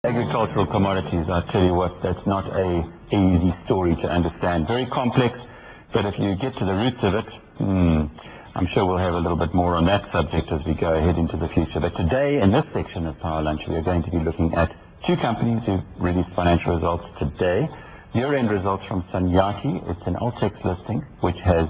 Agricultural commodities, I tell you what, that's not a easy story to understand. Very complex, but if you get to the roots of it, I'm sure we'll have a little bit more on that subject as we go ahead into the future. But today, in this section of Power Lunch, we are going to be looking at two companies who released financial results today. Year-end results from Sanyati. It's an Altex listing, which has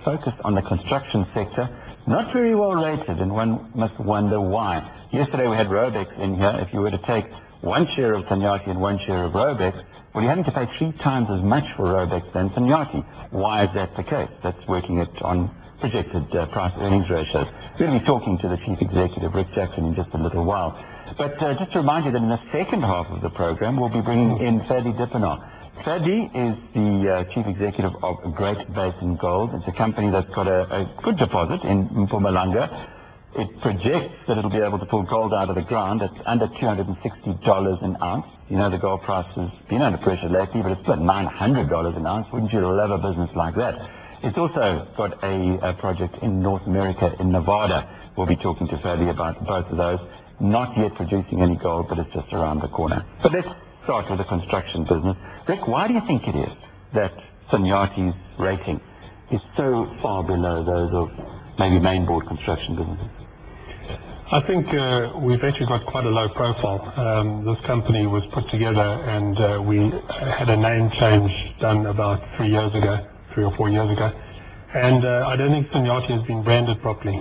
focused on the construction sector. Not very well rated, and one must wonder why. Yesterday we had Robex in here. If you were to take one share of Sanyati and one share of Robex, well, you're having to pay 3 times as much for Robex than Sanyati. Why is that the case? That's working it on projected price-earnings ratios. We'll be talking to the Chief Executive, Rick Jackson, in just a little while. But just to remind you that in the second half of the program, we'll be bringing in Fadi Dippenaar. Fadi is the Chief Executive of Great Basin Gold. It's a company that's got a good deposit in Mpumalanga. It projects that it'll be able to pull gold out of the ground at under $260 an ounce. You know, the gold price has been under pressure lately, but it's still $900 an ounce. Wouldn't you love a business like that? It's also got a project in North America, in Nevada. We'll be talking to Fadi about both of those. Not yet producing any gold, but it's just around the corner. But let's start with the construction business. Rick, why do you think it is that Sanyati's rating is so far below those of maybe mainboard construction businesses? I think we've actually got quite a low profile. This company was put together and we had a name change done about 3 or 4 years ago. And I don't think Sanyati has been branded properly.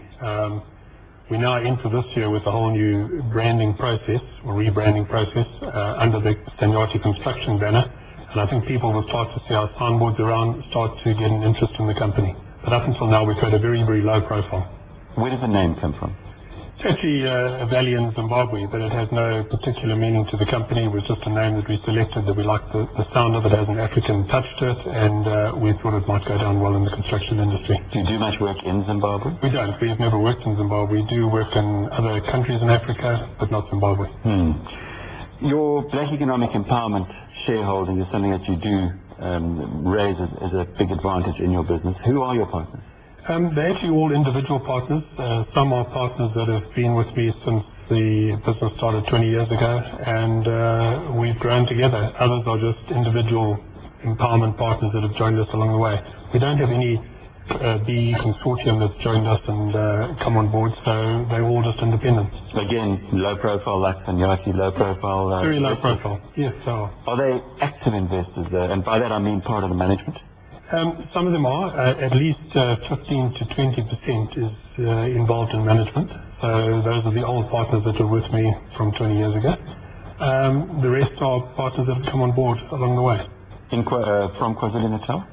We now enter this year with a whole new branding process, or rebranding process, under the Sanyati construction banner. And I think people will start to see our signboards around, start to get an interest in the company. But up until now, we've had a very, very low profile. Where does the name come from? It's actually a valley in Zimbabwe, but it has no particular meaning to the company. It was just a name that we selected, that we liked the sound of it. It has an African touch to it, and we thought it might go down well in the construction industry. Do you do much work in Zimbabwe? We don't. We have never worked in Zimbabwe. We do work in other countries in Africa, but not Zimbabwe. Your Black Economic Empowerment shareholding is something that you do raise as a big advantage in your business. Who are your partners? They're actually all individual partners. Some are partners that have been with me since the business started 20 years ago, and we've grown together. Others are just individual empowerment partners that have joined us along the way. We don't have any BE consortium that's joined us and come on board, so they're all just independent. Again, low profile like Sanyati, low profile. Very low profile, yes. So. Are they active investors, and by that I mean part of the management? Some of them are. At least 15 to 20% is involved in management. So those are the old partners that were with me from 20 years ago. The rest are partners that have come on board along the way. From KwaZulu-Natal?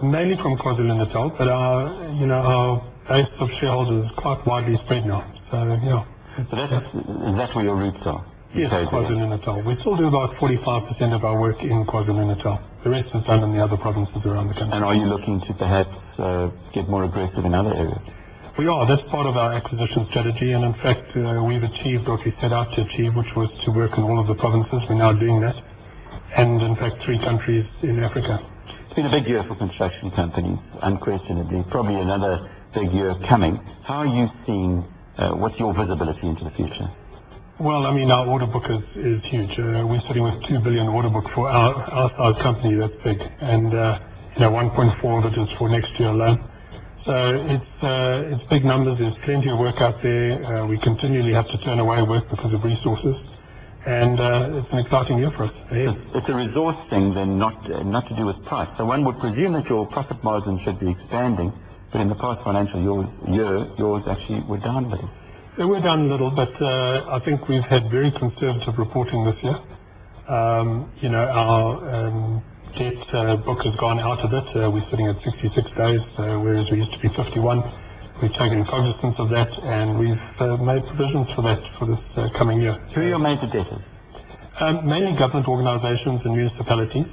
Mainly from KwaZulu-Natal, but our base of shareholders is quite widely spread now. So yeah. So that's where your roots are? Yes, KwaZulu-Natal. We still do about 45% of our work in KwaZulu-Natal. The rest is done in the other provinces around the country. And are you looking to perhaps get more aggressive in other areas? We are. That's part of our acquisition strategy, and in fact we've achieved what we set out to achieve, which was to work in all of the provinces. We're now doing that, and in fact 3 countries in Africa. It's been a big year for construction companies, unquestionably. Probably another big year coming. How are you seeing, what's your visibility into the future? Well, I mean, our order book is huge. We're sitting with 2 billion order book for our size company. That's big, and 1.4 of it is for next year alone. So it's big numbers. There's plenty of work out there. We continually have to turn away work because of resources, and it's an exciting year for us. It's a resource thing, then, not to do with price. So one would presume that your profit margins should be expanding, but in the past financial year, yours actually were down a little. We're down a little, but I think we've had very conservative reporting this year. Our debt book has gone out a bit. We're sitting at 66 days, whereas we used to be 51. We've taken cognizance of that, and we've made provisions for that for this coming year. Who are your major debtors? Mainly government organizations and municipalities.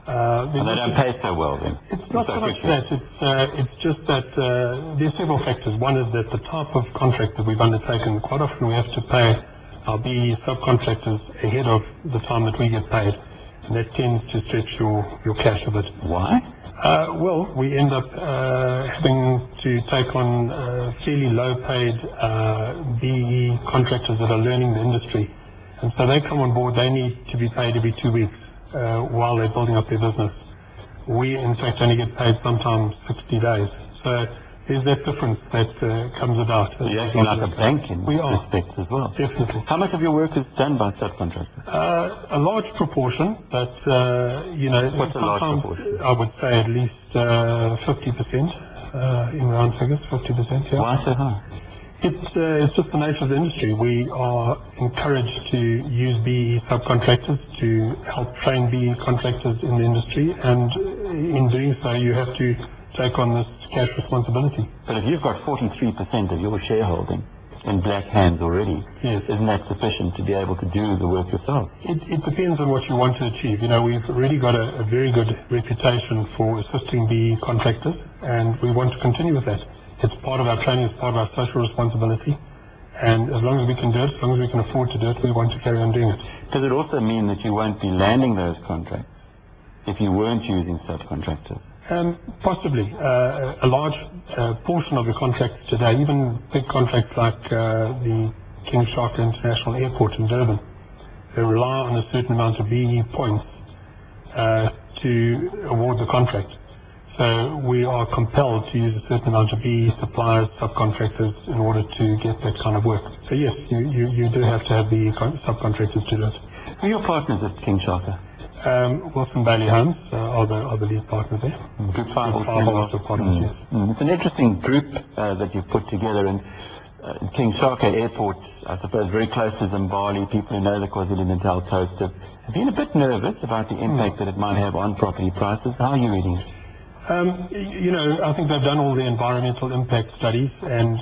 And they don't pay so well then? It's not so much that. It's just that there are several factors. One is that the type of contract that we've undertaken, quite often we have to pay our BE subcontractors ahead of the time that we get paid. And that tends to stretch your cash a bit. Why? Well, we end up having to take on fairly low-paid BE contractors that are learning the industry. And so they come on board, they need to be paid every 2 weeks while they're building up their business. We, in fact, only get paid sometimes 60 days. So there's that difference that comes about. So you're acting like a bank in we are. respect as well. Definitely. How much of your work is done by subcontractors? A large proportion, but, you know, what's a large proportion? I would say at least 50% in round figures, 50%, yeah. Why so high? It's just the nature of the industry. We are encouraged to use BE subcontractors to help train BE contractors in the industry, and in doing so you have to take on this cash responsibility. But if you've got 43% of your shareholding in black hands already, yes, isn't that sufficient to be able to do the work yourself? It depends on what you want to achieve. You know, we've really got a very good reputation for assisting BE contractors, and we want to continue with that. It's part of our training, it's part of our social responsibility, and as long as we can do it, as long as we can afford to do it, we want to carry on doing it. Does it also mean that you won't be landing those contracts if you weren't using subcontractors? Possibly. A large portion of the contracts today, even big contracts like the King Shark International Airport in Durban, they rely on a certain amount of BE points to award the contract. So we are compelled to use a certain amount of BE suppliers, subcontractors, in order to get that kind of work. So yes, you do have to have BE subcontractors to do it. Who are your partners at King Shark? Wilson Bailey Homes are the lead partners there. Group 5 also partners, yes. It's an interesting group that you've put together, and King Shark Airport, I suppose, very close to Zimbabwe. People who know the KwaZulu-Natal coast have been a bit nervous about the impact that it might have on property prices. How are you reading it? You know, I think they've done all the environmental impact studies, and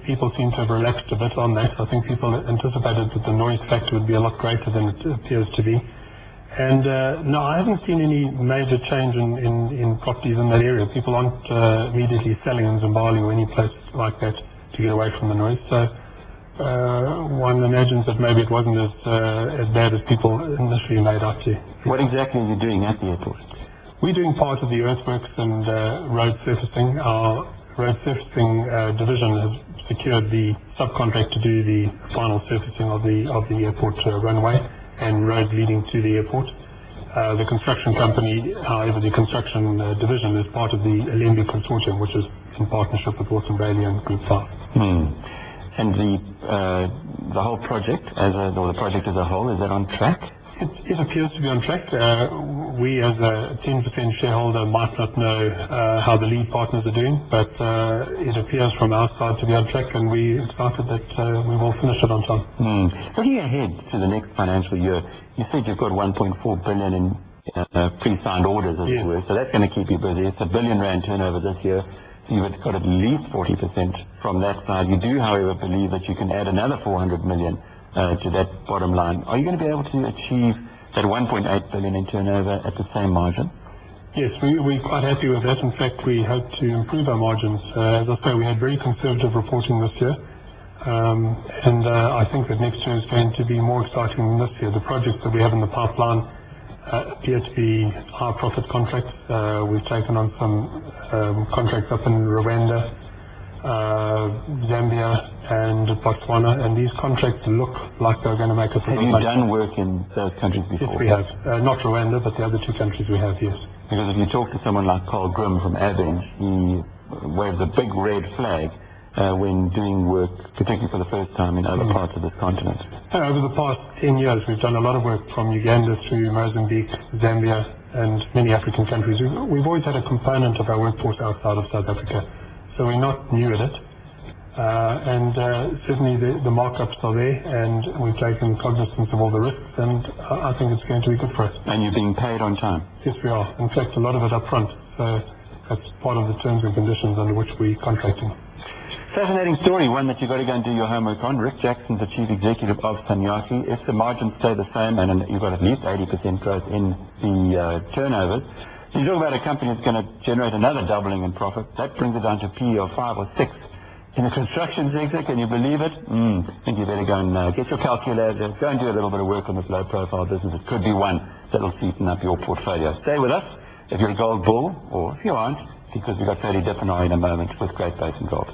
people seem to have relaxed a bit on that. I think people anticipated that the noise factor would be a lot greater than it appears to be. And no, I haven't seen any major change in properties in that area. People aren't immediately selling in Zimbabwe or any place like that to get away from the noise. So one imagines that maybe it wasn't as bad as people initially made out to. What exactly are you doing at the airport? We're doing part of the earthworks and road surfacing. Our road surfacing division has secured the subcontract to do the final surfacing of the airport runway and road leading to the airport. The construction company, however, the construction division is part of the Alembi consortium, which is in partnership with Wilson Bailey and Group 5. And the whole project, or the project as a whole, is that on track? It appears to be on track. We, as a 10% shareholder, might not know how the lead partners are doing, but it appears from our side to be on track, and we're excited that we will finish it on time. Looking ahead to the next financial year, you said you've got 1.4 billion in pre-signed orders, as it were, so that's going to keep you busy. It's R1 billion turnover this year. You've got at least 40% from that side. You do, however, believe that you can add another 400 million to that bottom line. Are you going to be able to achieve that 1.8 billion in turnover at the same margin? Yes, we're quite happy with that. In fact, we hope to improve our margins. As I say, we had very conservative reporting this year, and I think that next year is going to be more exciting than this year. The projects that we have in the pipeline appear to be high profit contracts. We've taken on some contracts up in Rwanda, Zambia and Botswana, and these contracts look like they're going to make us a Have you done work in those countries before? Yes, we have. Not Rwanda, but the other two countries we have, yes. Because if you talk to someone like Carl Grimm from Avenge, he waves a big red flag when doing work, particularly for the first time in other parts of this continent. Over the past 10 years, we've done a lot of work from Uganda through Mozambique, Zambia, and many African countries. We've always had a component of our workforce outside of South Africa, so we're not new at it. And certainly the markups are there, and we've taken cognizance of all the risks, and I think it's going to be good for us. And you're being paid on time? Yes, we are. In fact, a lot of it up front. So that's part of the terms and conditions under which we're contracting. Fascinating story, one that you've got to go and do your homework on. Rick Jackson's the Chief Executive of Sanyati. If the margins stay the same, and you've got at least 80% growth in the turnovers, you talk about a company that's going to generate another doubling in profit. That brings it down to PE of 5 or 6. In the construction sector, can you believe it? I think you better go and get your calculator, go and do a little bit of work on this low-profile business. It could be one that will sweeten up your portfolio. Stay with us if you're a gold bull, or if you aren't, because we've got 30 different in a moment with great base in gold.